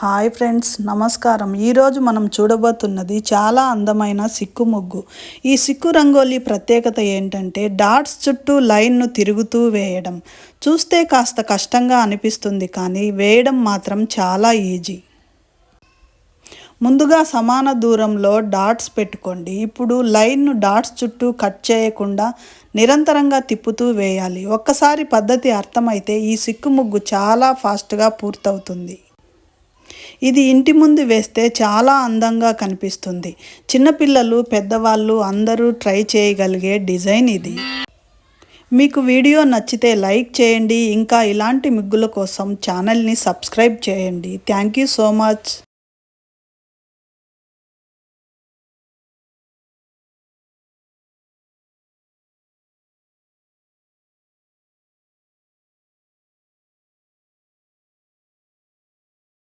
Hi friends, నమస్కారం. ఈరోజు మనం చూడబోతున్నది చాలా అందమైన సిక్కు ముగ్గు. ఈ సిక్కు రంగోలీ ప్రత్యేకత ఏంటంటే డాట్స్ చుట్టూ లైన్ను తిరుగుతూ వేయడం. చూస్తే కాస్త కష్టంగా అనిపిస్తుంది, కానీ వేయడం మాత్రం చాలా ఈజీ. ముందుగా సమాన దూరంలో డాట్స్ పెట్టుకోండి. ఇప్పుడు లైన్ను డాట్స్ చుట్టూ కట్ చేయకుండా నిరంతరంగా తిప్పుతూ వేయాలి. ఒక్కసారి పద్ధతి అర్థమైతే ఈ సిక్కు ముగ్గు చాలా ఫాస్ట్గా పూర్తవుతుంది. ఇది ఇంటి ముందు వేస్తే చాలా అందంగా కనిపిస్తుంది. చిన్నపిల్లలు, పెద్దవాళ్ళు అందరూ ట్రై చేయగలిగే డిజైన్ ఇది. మీకు వీడియో నచ్చితే లైక్ చేయండి. ఇంకా ఇలాంటి ముగ్గుల కోసం ఛానల్ని సబ్స్క్రైబ్ చేయండి. Thank you so much.